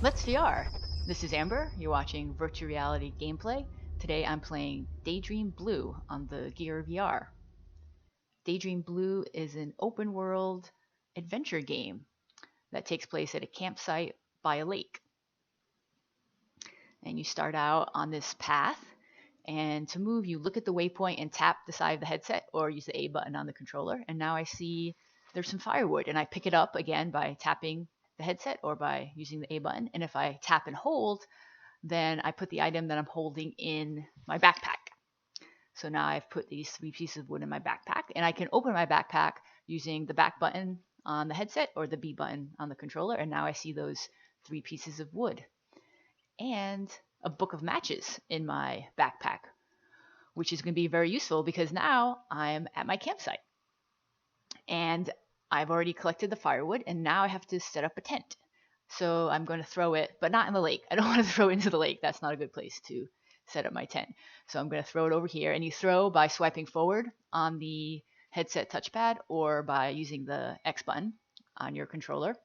Let's VR. This is Amber. You're watching virtual reality gameplay. Today I'm playing Daydream Blue on the Gear VR. Daydream Blue is an open world adventure game that takes place at a campsite by a lake. And you start out on this path, and to move, you look at the waypoint and tap the side of the headset or use the A button on the controller. And now I see there's some firewood, and I pick it up again by tapping the headset or by using the A button. And if I tap and hold, then I put the item that I'm holding in my backpack. So now I've put these 3 pieces of wood in my backpack, and I can open my backpack using the back button on the headset or the B button on the controller. And now I see those 3 pieces of wood and a book of matches in my backpack, which is going to be very useful because now I'm at my campsite and I've already collected the firewood, and now I have to set up a tent. So I'm going to throw it, but not in the lake. I don't want to throw it into the lake. That's not a good place to set up my tent. So I'm going to throw it over here, and you throw by swiping forward on the headset touchpad or by using the X button on your controller.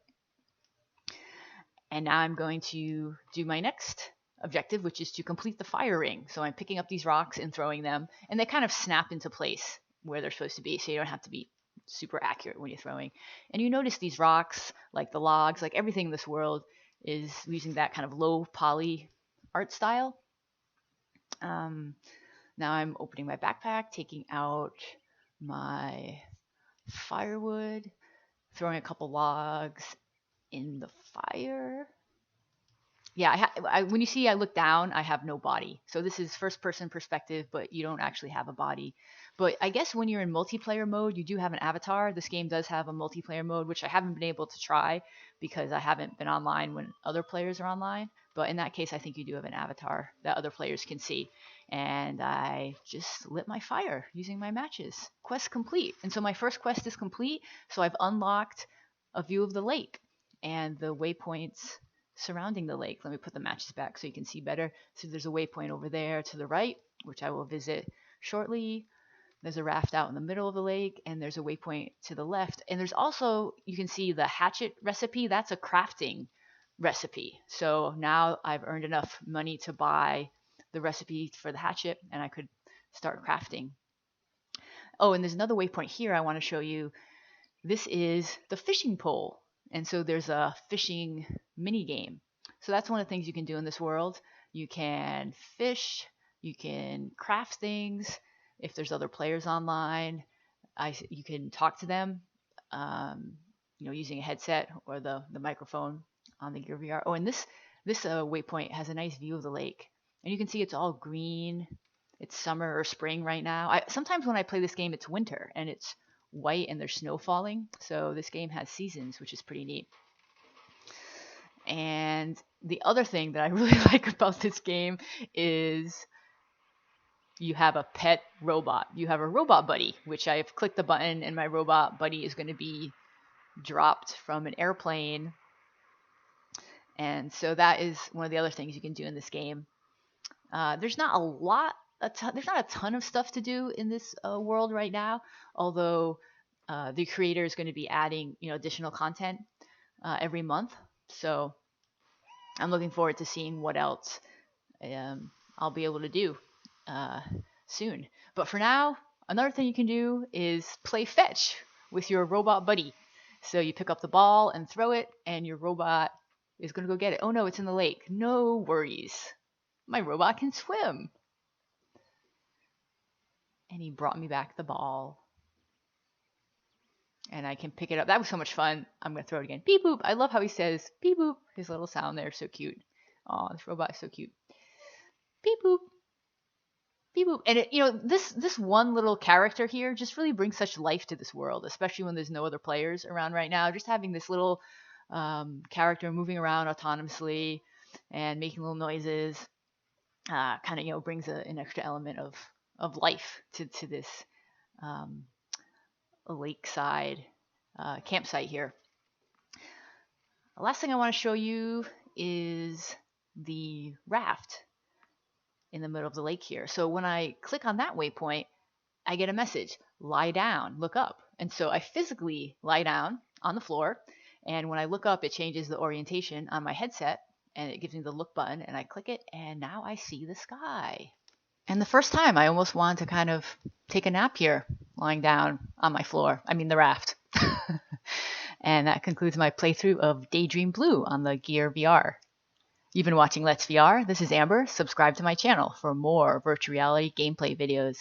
And now I'm going to do my next objective, which is to complete the fire ring. So I'm picking up these rocks and throwing them, and they kind of snap into place where they're supposed to be, so you don't have to be super accurate when you're throwing. And you notice these rocks, like the logs, like everything in this world is using that kind of low poly art style. Now I'm opening my backpack, taking out my firewood, throwing a couple logs in the fire. Yeah, when you see I look down, I have no body. So this is first person perspective, but you don't actually have a body. But I guess when you're in multiplayer mode, you do have an avatar. This game does have a multiplayer mode, which I haven't been able to try because I haven't been online when other players are online. But in that case, I think you do have an avatar that other players can see. And I just lit my fire using my matches. Quest complete. And so my first quest is complete. So I've unlocked a view of the lake and the waypoints surrounding the lake. Let me put the matches back so you can see better. So there's a waypoint over there to the right, which I will visit shortly. There's a raft out in the middle of the lake, and there's a waypoint to the left. And there's also, you can see the hatchet recipe. That's a crafting recipe. So now I've earned enough money to buy the recipe for the hatchet, and I could start crafting. Oh, and there's another waypoint here I want to show you. This is the fishing pole. And so there's a fishing mini game. So that's one of the things you can do in this world. You can fish, you can craft things. If there's other players online, you can talk to them, using a headset or the microphone on the Gear VR. Oh, and this waypoint has a nice view of the lake, and you can see it's all green. It's summer or spring right now. Sometimes when I play this game, it's winter and it's white and there's snow falling. So this game has seasons, which is pretty neat. And the other thing that I really like about this game is you have a pet robot. You have a robot buddy, which I've clicked the button and my robot buddy is going to be dropped from an airplane. And so that is one of the other things you can do in this game. There's not there's not a ton of stuff to do in this world right now, although the creator is going to be adding additional content every month. So I'm looking forward to seeing what else I'll be able to do soon. But for now, another thing you can do is play fetch with your robot buddy. So you pick up the ball and throw it, and your robot is going to go get it. Oh no, it's in the lake. No worries. My robot can swim. And he brought me back the ball. And I can pick it up. That was so much fun. I'm going to throw it again. Beep boop. I love how he says beep boop. His little sound there is so cute. Oh, this robot is so cute. Beep boop. Beep boop. And this one little character here just really brings such life to this world, especially when there's no other players around right now. Just having this little character moving around autonomously and making little noises kind of brings an extra element of life to this lakeside campsite here. The last thing I want to show you is the raft in the middle of the lake here. So when I click on that waypoint, I get a message, lie down, look up. And so I physically lie down on the floor, and when I look up, it changes the orientation on my headset, and it gives me the look button, and I click it, and now I see the sky. And the first time I almost wanted to kind of take a nap here, lying down on my floor. I mean the raft. And that concludes my playthrough of Daydream Blue on the Gear VR. You've been watching Let's VR. This is Amber. Subscribe to my channel for more virtual reality gameplay videos.